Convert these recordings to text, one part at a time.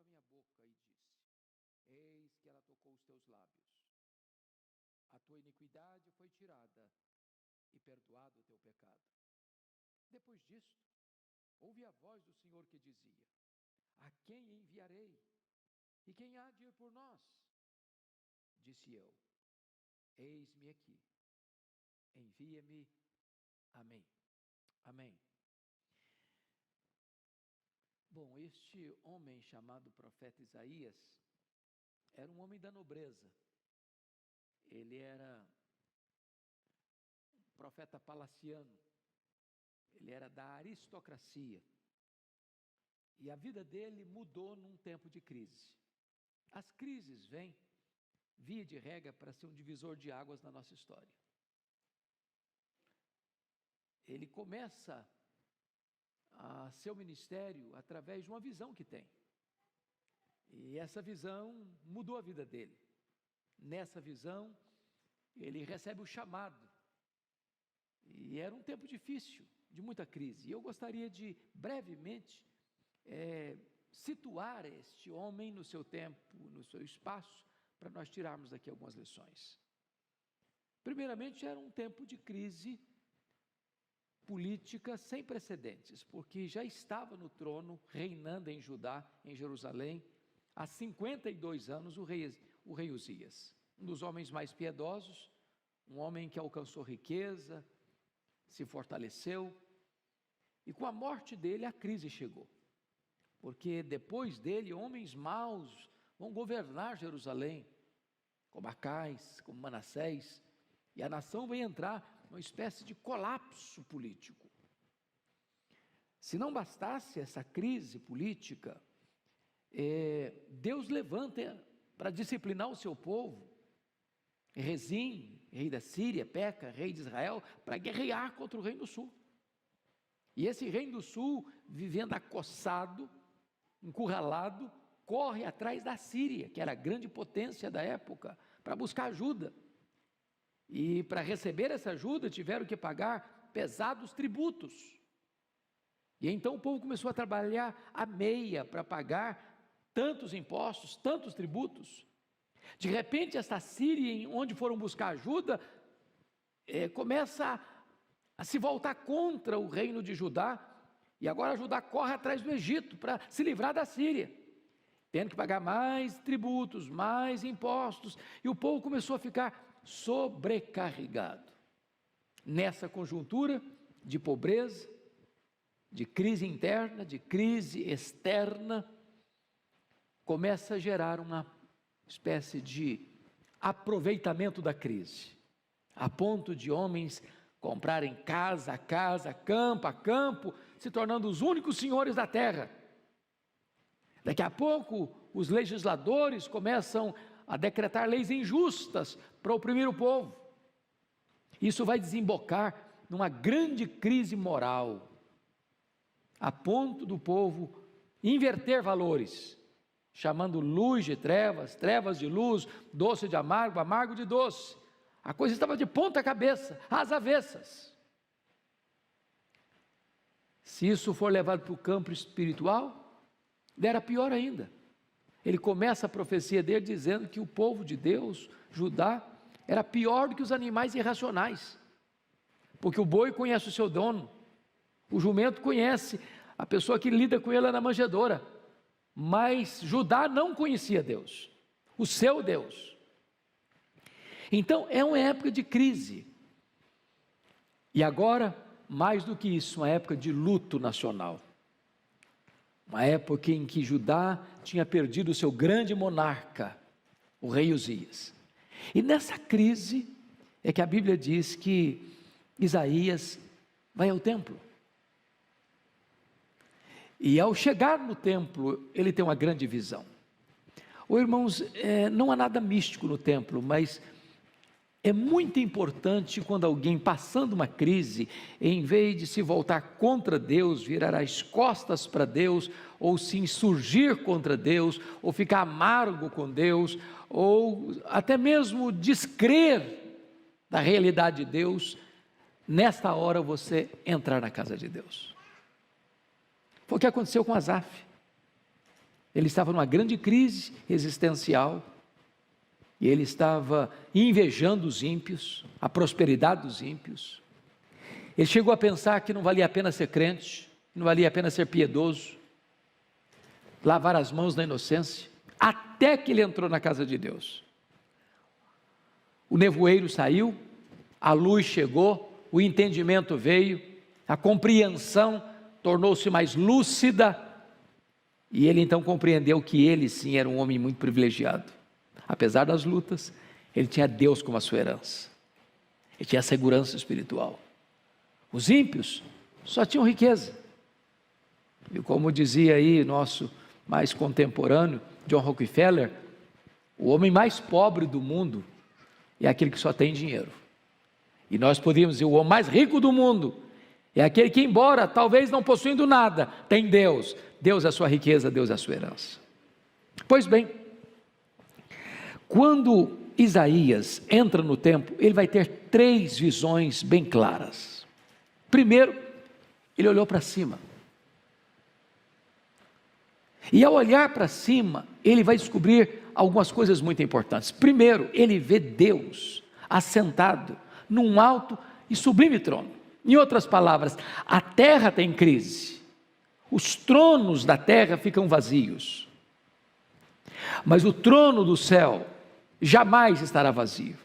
tocou a minha boca e disse: eis que ela tocou os teus lábios. A tua iniquidade foi tirada e perdoado o teu pecado. Depois disto, ouvi a voz do Senhor que dizia: a quem enviarei? E quem há de ir por nós? Disse eu: eis-me aqui, envia-me a mim. Amém. Bom, este homem chamado profeta Isaías era um homem da nobreza. Ele era um profeta palaciano. Ele era da aristocracia. E a vida dele mudou num tempo de crise. As crises vêm, via de regra, para ser um divisor de águas na nossa história. Ele começa a seu ministério através de uma visão que tem. E essa visão mudou a vida dele. Nessa visão, ele recebe o chamado. E era um tempo difícil, de muita crise. E eu gostaria de, brevemente, situar este homem no seu tempo, no seu espaço, para nós tirarmos daqui algumas lições. Primeiramente, era um tempo de crise política sem precedentes, porque já estava no trono, reinando em Judá, em Jerusalém, há 52 anos, o rei Uzias, um dos homens mais piedosos, um homem que alcançou riqueza, se fortaleceu, e com a morte dele a crise chegou, porque depois dele homens maus vão governar Jerusalém, como Acais, como Manassés, e a nação vai entrar uma espécie de colapso político. Se não bastasse essa crise política, Deus levanta para disciplinar o seu povo, Rezim, rei da Síria, Peca, rei de Israel, para guerrear contra o reino do sul. E esse reino do sul, vivendo acossado, encurralado, corre atrás da Síria, que era a grande potência da época, para buscar ajuda. E para receber essa ajuda tiveram que pagar pesados tributos. E então o povo começou a trabalhar à meia para pagar tantos impostos, tantos tributos. De repente esta Síria, onde foram buscar ajuda, começa a se voltar contra o reino de Judá. E agora Judá corre atrás do Egito para se livrar da Síria, tendo que pagar mais tributos, mais impostos. E o povo começou a ficar sobrecarregado. Nessa conjuntura de pobreza, de crise interna, de crise externa, começa a gerar uma espécie de aproveitamento da crise, a ponto de homens comprarem casa a casa, campo a campo, se tornando os únicos senhores da terra. Daqui a pouco, os legisladores começam a decretar leis injustas para oprimir o povo. Isso vai desembocar numa grande crise moral, a ponto do povo inverter valores, chamando luz de trevas, trevas de luz, doce de amargo, amargo de doce. A coisa estava de ponta cabeça, às avessas. Se isso for levado para o campo espiritual, era pior ainda. Ele começa a profecia dele dizendo que o povo de Deus, Judá, era pior do que os animais irracionais, porque o boi conhece o seu dono, o jumento conhece a pessoa que lida com ele na manjedoura, mas Judá não conhecia Deus, o seu Deus. Então é uma época de crise, e agora, mais do que isso, uma época de luto nacional. Uma época em que Judá tinha perdido o seu grande monarca, o rei Uzias. E nessa crise é que a Bíblia diz que Isaías vai ao templo. E ao chegar no templo, ele tem uma grande visão. Irmãos, não há nada místico no templo, mas é muito importante quando alguém passando uma crise, em vez de se voltar contra Deus, virar as costas para Deus, ou se insurgir contra Deus, ou ficar amargo com Deus, ou até mesmo descrer da realidade de Deus, nesta hora você entrar na casa de Deus. Foi o que aconteceu com Asaf. Ele estava numa grande crise existencial, e ele estava invejando os ímpios, a prosperidade dos ímpios. Ele chegou a pensar que não valia a pena ser crente, não valia a pena ser piedoso, lavar as mãos na inocência, até que ele entrou na casa de Deus. O nevoeiro saiu, a luz chegou, o entendimento veio, a compreensão tornou-se mais lúcida, e ele então compreendeu que ele sim era um homem muito privilegiado. Apesar das lutas, ele tinha Deus como a sua herança, ele tinha segurança espiritual. Os ímpios só tinham riqueza, e como dizia aí nosso mais contemporâneo, John Rockefeller, o homem mais pobre do mundo é aquele que só tem dinheiro. E nós poderíamos dizer, o homem mais rico do mundo é aquele que, embora talvez não possuindo nada, tem Deus. Deus é a sua riqueza, Deus é a sua herança. Pois bem, quando Isaías entra no templo, ele vai ter 3 visões bem claras. Primeiro, ele olhou para cima. E ao olhar para cima, ele vai descobrir algumas coisas muito importantes. Primeiro, ele vê Deus assentado num alto e sublime trono. Em outras palavras, a terra tem crise, os tronos da terra ficam vazios, mas o trono do céu jamais estará vazio.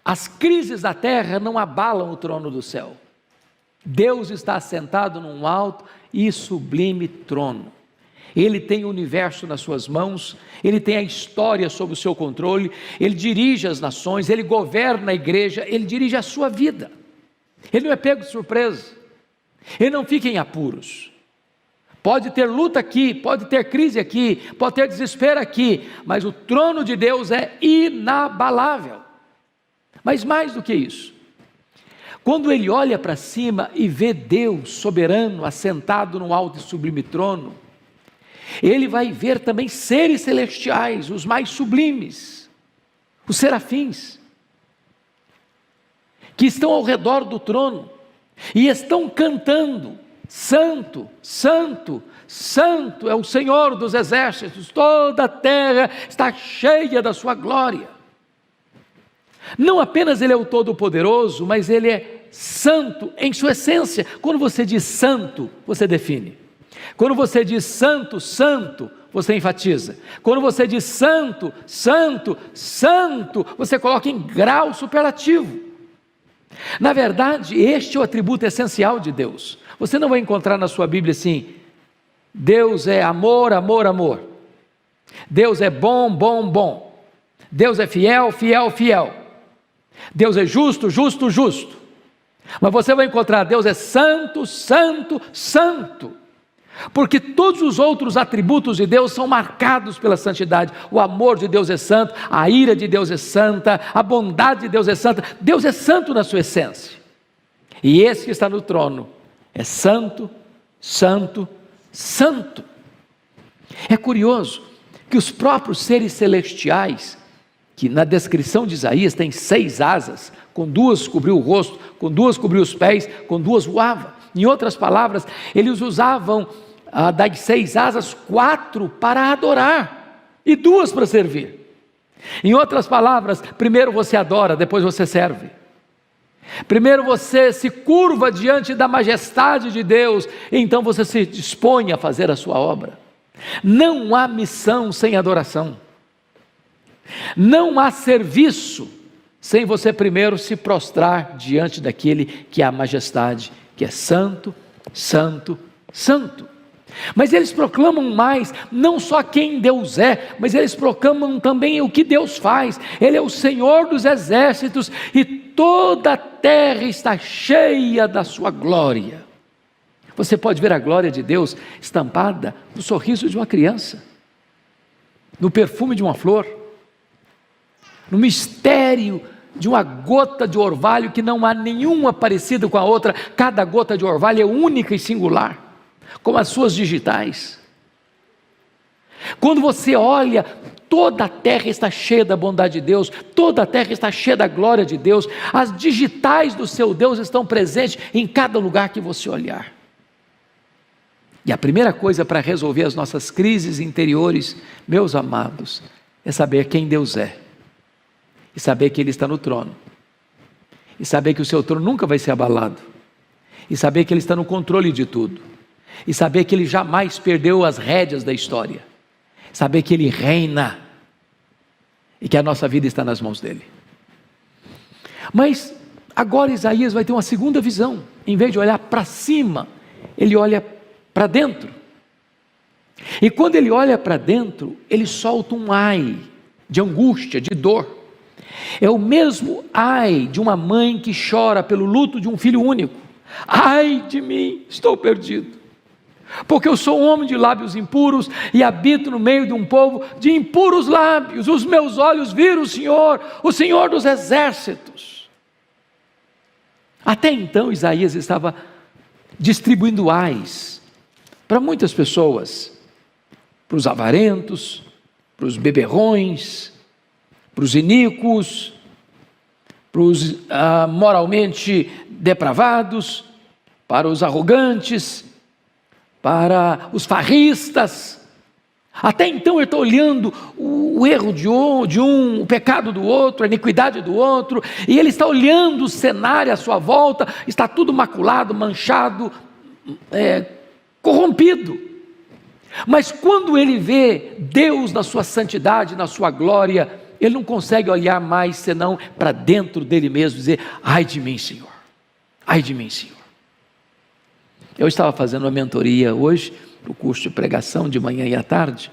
As crises da terra não abalam o trono do céu. Deus está assentado num alto e sublime trono. Ele tem o universo nas suas mãos, ele tem a história sob o seu controle, ele dirige as nações, ele governa a igreja, ele dirige a sua vida. Ele não é pego de surpresa, ele não fica em apuros. Pode ter luta aqui, pode ter crise aqui, pode ter desespero aqui, mas o trono de Deus é inabalável. Mas mais do que isso, quando ele olha para cima e vê Deus soberano, assentado no alto e sublime trono, ele vai ver também seres celestiais, os mais sublimes, os serafins, que estão ao redor do trono, e estão cantando, santo, santo, santo é o Senhor dos exércitos, toda a terra está cheia da sua glória. Não apenas ele é o Todo-Poderoso, mas ele é santo em sua essência. Quando você diz santo, você define. Quando você diz santo, santo, você enfatiza. Quando você diz santo, santo, santo, você coloca em grau superlativo. Na verdade, este é o atributo essencial de Deus. Você não vai encontrar na sua Bíblia assim, Deus é amor, amor, amor. Deus é bom, bom, bom. Deus é fiel, fiel, fiel. Deus é justo, justo, justo. Mas você vai encontrar Deus é santo, santo, santo. Porque todos os outros atributos de Deus são marcados pela santidade. O amor de Deus é santo, a ira de Deus é santa, a bondade de Deus é santa. Deus é santo na sua essência. E esse que está no trono é santo, santo, santo. É curioso que os próprios seres celestiais, que na descrição de Isaías tem 6 asas, com 2 cobriu o rosto, com 2 cobriu os pés, com 2 voava. Em outras palavras, eles usavam das 6 asas 4 para adorar e 2 para servir. Em outras palavras, primeiro você adora, depois você serve. Primeiro você se curva diante da majestade de Deus, então você se dispõe a fazer a sua obra. Não há missão sem adoração. Não há serviço sem você primeiro se prostrar diante daquele que é a majestade, que é santo, santo, santo. Mas eles proclamam mais, não só quem Deus é, mas eles proclamam também o que Deus faz. Ele é o Senhor dos exércitos e toda a terra está cheia da sua glória. Você pode ver a glória de Deus estampada no sorriso de uma criança, no perfume de uma flor, no mistério de uma gota de orvalho que não há nenhuma parecida com a outra. Cada gota de orvalho é única e singular, como as suas digitais. Quando você olha, toda a terra está cheia da bondade de Deus, toda a terra está cheia da glória de Deus, as digitais do seu Deus estão presentes em cada lugar que você olhar. E a primeira coisa para resolver as nossas crises interiores, meus amados, é saber quem Deus é, e saber que Ele está no trono, e saber que o seu trono nunca vai ser abalado, e saber que Ele está no controle de tudo, e saber que Ele jamais perdeu as rédeas da história, saber que Ele reina, e que a nossa vida está nas mãos dEle. Mas agora Isaías vai ter uma segunda visão. Em vez de olhar para cima, ele olha para dentro. E quando ele olha para dentro, ele solta um ai de angústia, de dor. É o mesmo ai de uma mãe que chora pelo luto de um filho único. Ai de mim, estou perdido, porque eu sou um homem de lábios impuros e habito no meio de um povo de impuros lábios. Os meus olhos viram o Senhor dos exércitos. Até então Isaías estava distribuindo ais para muitas pessoas, para os avarentos, para os beberrões, para os iníquos, para os moralmente depravados, para os arrogantes, para os farristas. Até então ele está olhando o erro de um, o pecado do outro, a iniquidade do outro, e ele está olhando o cenário à sua volta, está tudo maculado, manchado, corrompido. Mas quando ele vê Deus na sua santidade, na sua glória, ele não consegue olhar mais senão para dentro dele mesmo e dizer: ai de mim, Senhor, ai de mim, Senhor. Eu estava fazendo uma mentoria hoje, no curso de pregação de manhã e à tarde,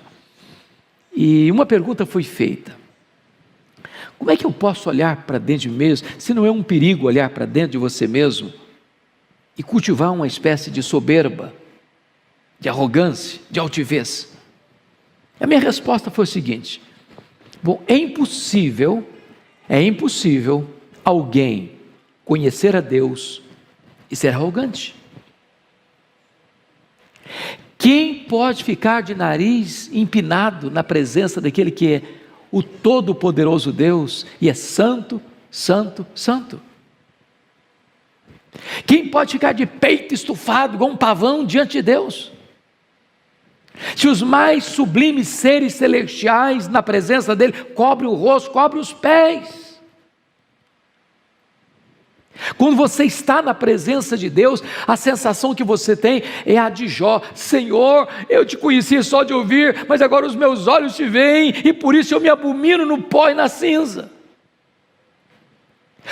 e uma pergunta foi feita: como é que eu posso olhar para dentro de mim mesmo, se não é um perigo olhar para dentro de você mesmo e cultivar uma espécie de soberba, de arrogância, de altivez? A minha resposta foi o seguinte: bom, é impossível alguém conhecer a Deus e ser arrogante. Quem pode ficar de nariz empinado na presença daquele que é o todo-poderoso Deus e é santo, santo, santo? Quem pode ficar de peito estufado igual um pavão diante de Deus? Se os mais sublimes seres celestiais na presença dele cobrem o rosto, cobrem os pés. Quando você está na presença de Deus, a sensação que você tem é a de Jó: Senhor, eu te conhecia só de ouvir, mas agora os meus olhos te veem, e por isso eu me abomino no pó e na cinza.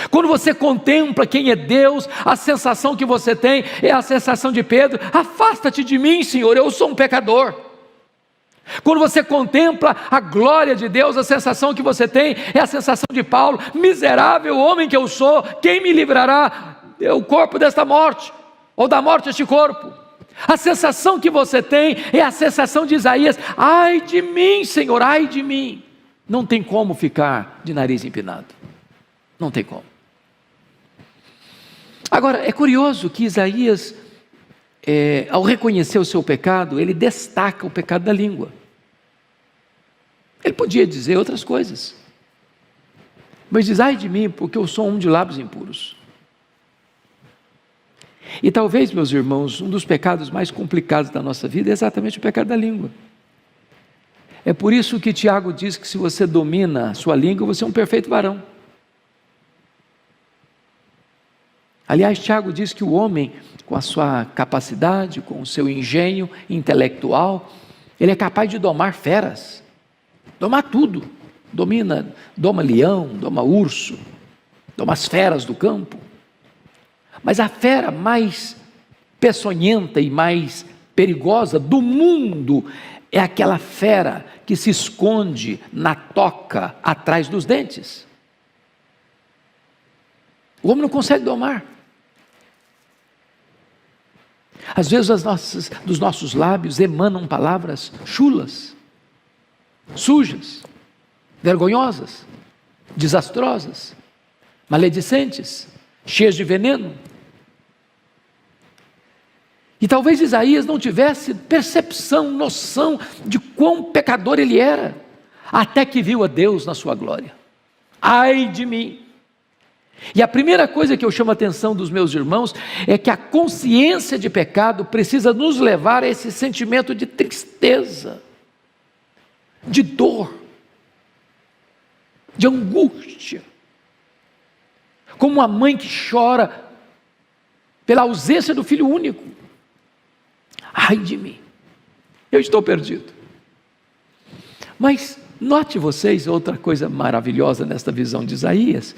Quando você contempla quem é Deus, a sensação que você tem é a sensação de Pedro: afasta-te de mim, Senhor, eu sou um pecador. Quando você contempla a glória de Deus, a sensação que você tem é a sensação de Paulo: miserável homem que eu sou, quem me livrará do corpo desta morte, ou da morte deste corpo? A sensação que você tem é a sensação de Isaías: ai de mim, Senhor, ai de mim. Não tem como ficar de nariz empinado, não tem como. Agora, é curioso que Isaías, ao reconhecer o seu pecado, ele destaca o pecado da língua. Ele podia dizer outras coisas, mas diz: ai de mim, porque eu sou um de lábios impuros. E talvez, meus irmãos, um dos pecados mais complicados da nossa vida é exatamente o pecado da língua. É por isso que Tiago diz que se você domina a sua língua, você é um perfeito varão. Aliás, Tiago diz que o homem, com a sua capacidade, com o seu engenho intelectual, ele é capaz de domar feras, domar tudo. Doma leão, doma urso, doma as feras do campo. Mas a fera mais peçonhenta e mais perigosa do mundo é aquela fera que se esconde na toca atrás dos dentes. O homem não consegue domar. Às vezes dos nossos lábios emanam palavras chulas, sujas, vergonhosas, desastrosas, maledicentes, cheias de veneno. E talvez Isaías não tivesse percepção, noção de quão pecador ele era, até que viu a Deus na sua glória. Ai de mim! E a primeira coisa que eu chamo a atenção dos meus irmãos é que a consciência de pecado precisa nos levar a esse sentimento de tristeza, de dor, de angústia. Como uma mãe que chora pela ausência do filho único. Ai de mim, eu estou perdido. Mas note vocês outra coisa maravilhosa nesta visão de Isaías,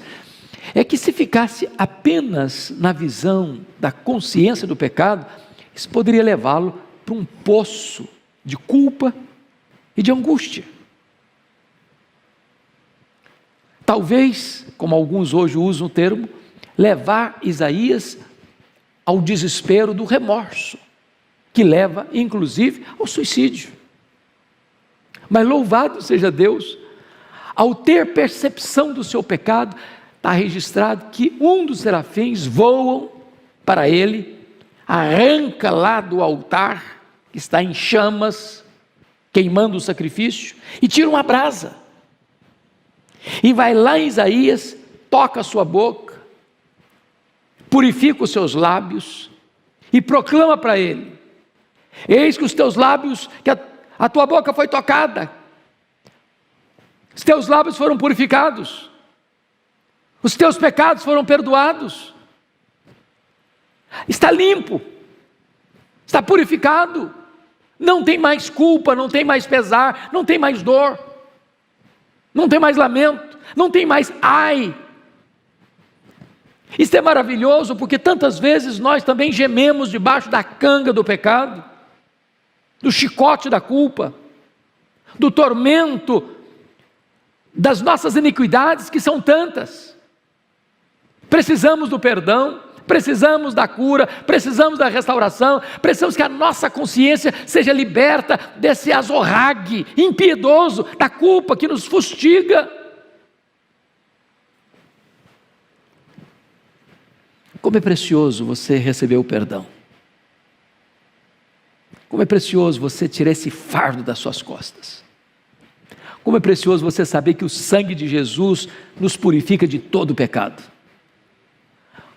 é que se ficasse apenas na visão da consciência do pecado, isso poderia levá-lo para um poço de culpa e de angústia. Talvez, como alguns hoje usam o termo, levar Isaías ao desespero do remorso, que leva, inclusive, ao suicídio. Mas louvado seja Deus, ao ter percepção do seu pecado, está registrado que um dos serafins voam para ele, arranca lá do altar, que está em chamas, queimando o sacrifício, e tira uma brasa. E vai lá em Isaías, toca a sua boca, purifica os seus lábios, e proclama para ele: eis que os teus lábios, que a tua boca foi tocada, os teus lábios foram purificados, os teus pecados foram perdoados, está limpo, está purificado, não tem mais culpa, não tem mais pesar, não tem mais dor, não tem mais lamento, não tem mais ai. Isso é maravilhoso, porque tantas vezes nós também gememos debaixo da canga do pecado, do chicote da culpa, do tormento das nossas iniquidades, que são tantas. Precisamos do perdão, precisamos da cura, precisamos da restauração, precisamos que a nossa consciência seja liberta desse azorrague impiedoso da culpa que nos fustiga. Como é precioso você receber o perdão. Como é precioso você tirar esse fardo das suas costas. Como é precioso você saber que o sangue de Jesus nos purifica de todo o pecado.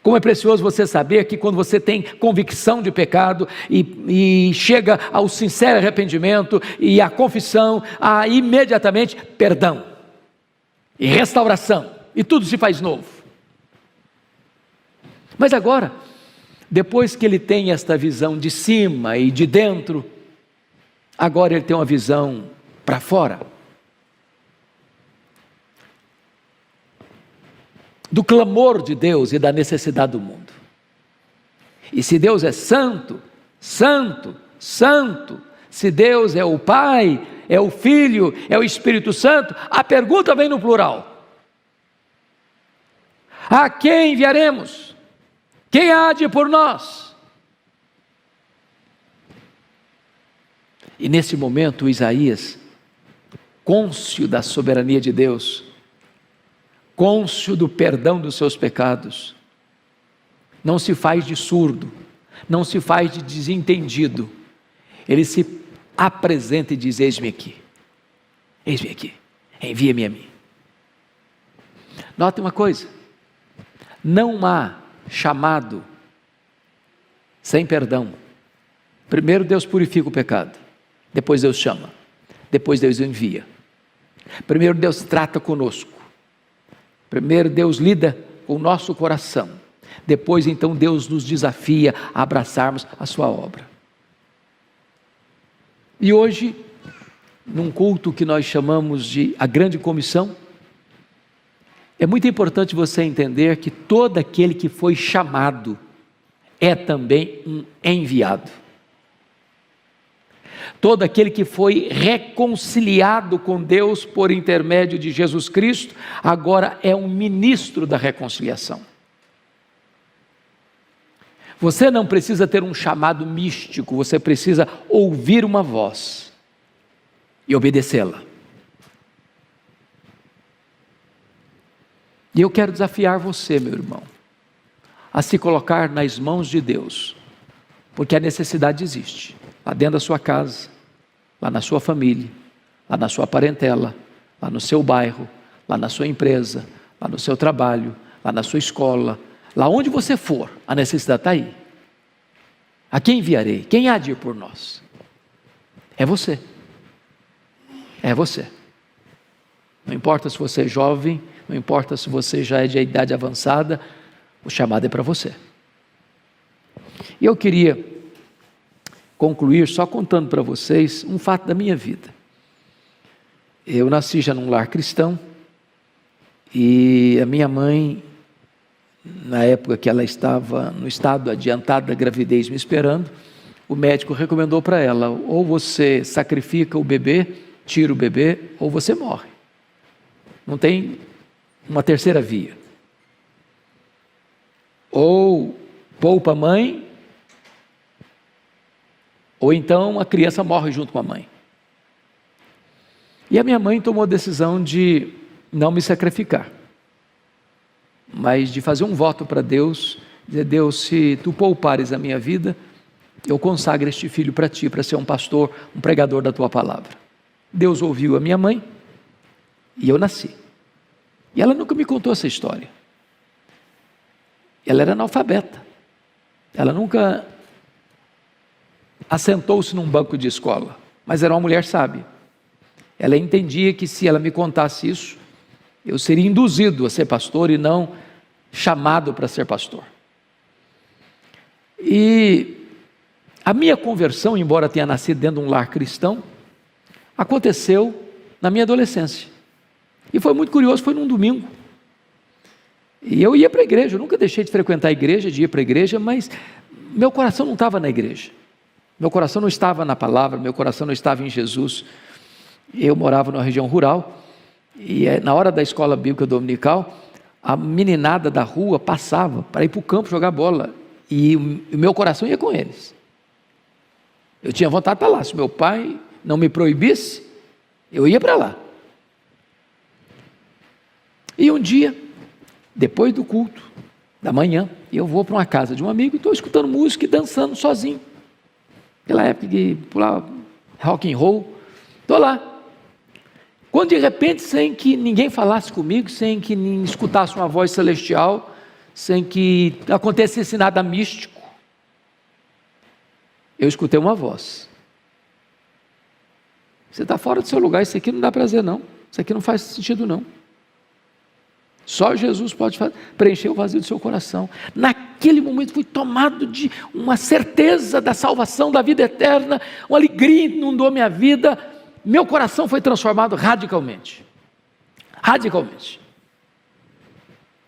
Como é precioso você saber que quando você tem convicção de pecado e chega ao sincero arrependimento e à confissão, há imediatamente perdão e restauração, e tudo se faz novo. Mas agora, depois que ele tem esta visão de cima e de dentro, agora ele tem uma visão para fora. Do clamor de Deus e da necessidade do mundo. E se Deus é santo, santo, santo, se Deus é o Pai, é o Filho, é o Espírito Santo, a pergunta vem no plural: a quem enviaremos? Quem há de ir por nós? E nesse momento Isaías, cônscio da soberania de Deus, cônscio do perdão dos seus pecados, não se faz de surdo, não se faz de desentendido, ele se apresenta e diz: eis-me aqui, envia-me a mim. Note uma coisa, não há chamado sem perdão. Primeiro Deus purifica o pecado, depois Deus chama, depois Deus envia. Primeiro Deus trata conosco, primeiro Deus lida com o nosso coração, depois então Deus nos desafia a abraçarmos a sua obra. E hoje, num culto que nós chamamos de a grande comissão, é muito importante você entender que todo aquele que foi chamado é também um enviado. Todo aquele que foi reconciliado com Deus por intermédio de Jesus Cristo, agora é um ministro da reconciliação. Você não precisa ter um chamado místico, você precisa ouvir uma voz e obedecê-la. E eu quero desafiar você, meu irmão, a se colocar nas mãos de Deus, porque a necessidade existe, lá dentro da sua casa, lá na sua família, lá na sua parentela, lá no seu bairro, lá na sua empresa, lá no seu trabalho, lá na sua escola, lá onde você for, a necessidade está aí. A quem enviarei? Quem há de ir por nós? É você. É você. Não importa se você é jovem, não importa se você já é de idade avançada, o chamado é para você. E eu queria concluir só contando para vocês um fato da minha vida. Eu nasci já num lar cristão, e a minha mãe, na época que ela estava no estado adiantado da gravidez me esperando, o médico recomendou para ela: ou você sacrifica o bebê, tira o bebê, ou você morre. Não tem uma terceira via. Ou poupa a mãe, ou então a criança morre junto com a mãe. E a minha mãe tomou a decisão de não me sacrificar, mas de fazer um voto para Deus, dizer: Deus, se tu poupares a minha vida, eu consagro este filho para ti, para ser um pastor, um pregador da tua palavra. Deus ouviu a minha mãe, e eu nasci. E ela nunca me contou essa história. Ela era analfabeta, ela nunca assentou-se num banco de escola, mas era uma mulher sábia. Ela entendia que se ela me contasse isso, eu seria induzido a ser pastor e não chamado para ser pastor. E a minha conversão, embora tenha nascido dentro de um lar cristão, aconteceu na minha adolescência. E foi muito curioso, foi num domingo. E eu ia para a igreja, eu nunca deixei de frequentar a igreja, de ir para a igreja, mas meu coração não estava na igreja. Meu coração não estava na palavra, meu coração não estava em Jesus. Eu morava numa região rural, e na hora da escola bíblica dominical, a meninada da rua passava para ir para o campo jogar bola, e o meu coração ia com eles. Eu tinha vontade de estar lá. Se meu pai não me proibisse, eu ia para lá. E um dia, depois do culto da manhã, eu vou para uma casa de um amigo e estou escutando música e dançando sozinho. Aquela época de pular rock and roll, estou lá. Quando de repente, sem que ninguém falasse comigo, sem que escutasse uma voz celestial, sem que acontecesse nada místico, eu escutei uma voz: você está fora do seu lugar, isso aqui não dá prazer não, isso aqui não faz sentido não. Só Jesus pode preencher o vazio do seu coração. Naquele momento fui tomado de uma certeza da salvação, da vida eterna, uma alegria inundou minha vida, meu coração foi transformado radicalmente. Radicalmente.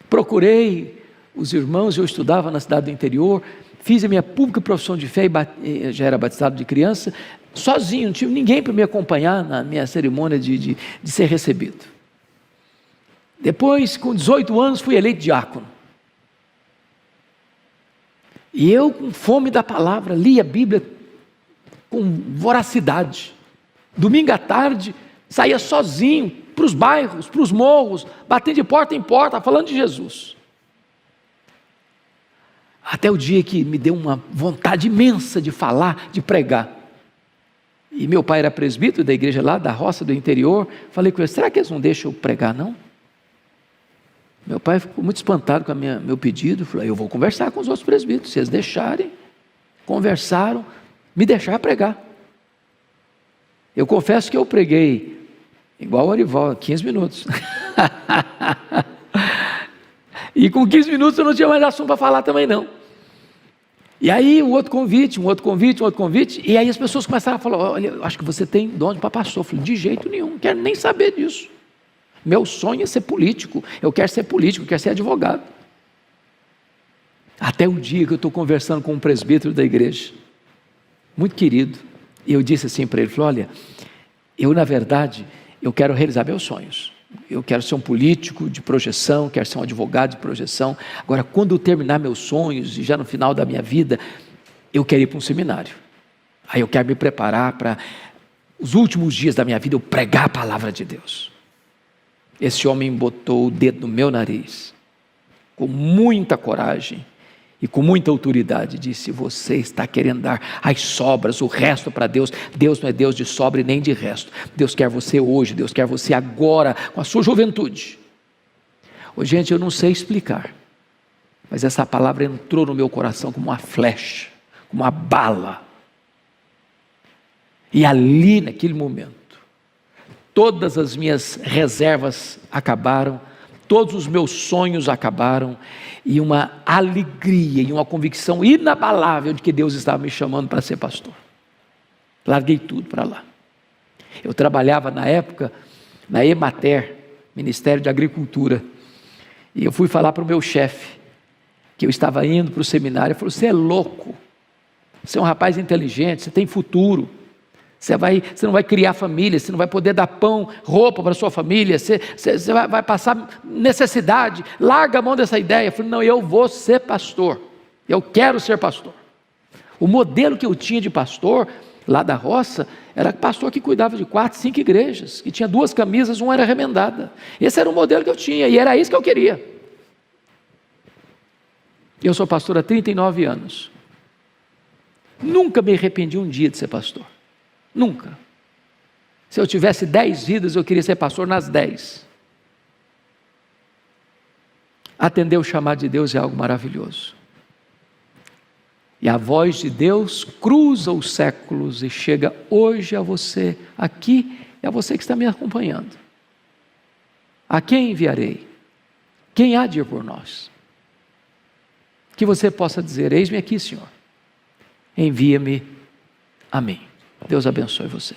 Procurei os irmãos, eu estudava na cidade do interior, fiz a minha pública profissão de fé e já era batizado de criança, sozinho, não tinha ninguém para me acompanhar na minha cerimônia de ser recebido. Depois, com 18 anos, fui eleito diácono. E eu, com fome da palavra, li a Bíblia com voracidade. Domingo à tarde, saía sozinho para os bairros, para os morros, batendo de porta em porta, falando de Jesus. Até o dia que me deu uma vontade imensa de falar, de pregar. E meu pai era presbítero da igreja lá, da roça do interior. Falei com ele: será que eles não deixam eu pregar não? Meu pai ficou muito espantado com o meu pedido. Falou: eu vou conversar com os outros presbíteros, se eles deixarem. Conversaram, me deixaram pregar. Eu confesso que eu preguei igual o Arival, 15 minutos. E com 15 minutos eu não tinha mais assunto para falar também não. E aí um outro convite, e aí as pessoas começaram a falar: olha, eu acho que você tem dom para pastor. Eu falei: de jeito nenhum, não quero nem saber disso. Meu sonho é ser político, eu quero ser político, eu quero ser advogado. Até o dia que eu estou conversando com um presbítero da igreja, muito querido, e eu disse assim para ele, falei: olha, eu na verdade, eu quero realizar meus sonhos. Eu quero ser um político de projeção, quero ser um advogado de projeção. Agora, quando eu terminar meus sonhos, e já no final da minha vida, eu quero ir para um seminário. Aí eu quero me preparar para os últimos dias da minha vida, eu pregar a palavra de Deus. Esse homem botou o dedo no meu nariz, com muita coragem e com muita autoridade, disse: você está querendo dar as sobras, o resto para Deus. Deus não é Deus de sobra e nem de resto. Deus quer você hoje, Deus quer você agora, com a sua juventude. Ô, gente, eu não sei explicar, mas essa palavra entrou no meu coração como uma flecha, como uma bala. E ali, naquele momento, todas as minhas reservas acabaram, todos os meus sonhos acabaram, e uma alegria e uma convicção inabalável de que Deus estava me chamando para ser pastor. Larguei tudo para lá. Eu trabalhava na época na Emater, Ministério de Agricultura, e eu fui falar para o meu chefe que eu estava indo para o seminário. Ele falou: você é louco, você é um rapaz inteligente, você tem futuro, você não vai criar família, você não vai poder dar pão, roupa para sua família, você vai passar necessidade, larga a mão dessa ideia. Eu falei: não, eu vou ser pastor, eu quero ser pastor. O modelo que eu tinha de pastor lá da roça era pastor que cuidava de 4, 5 igrejas, que tinha 2 camisas, uma era remendada. Esse era o modelo que eu tinha, e era isso que eu queria. Eu sou pastor há 39 anos, nunca me arrependi um dia de ser pastor, nunca. Se eu tivesse 10 vidas, eu queria ser pastor nas 10. Atender o chamado de Deus é algo maravilhoso. E a voz de Deus cruza os séculos e chega hoje a você aqui, e a você que está me acompanhando. A quem enviarei? Quem há de ir por nós? Que você possa dizer: eis-me aqui, Senhor, envia-me a mim. Deus abençoe você.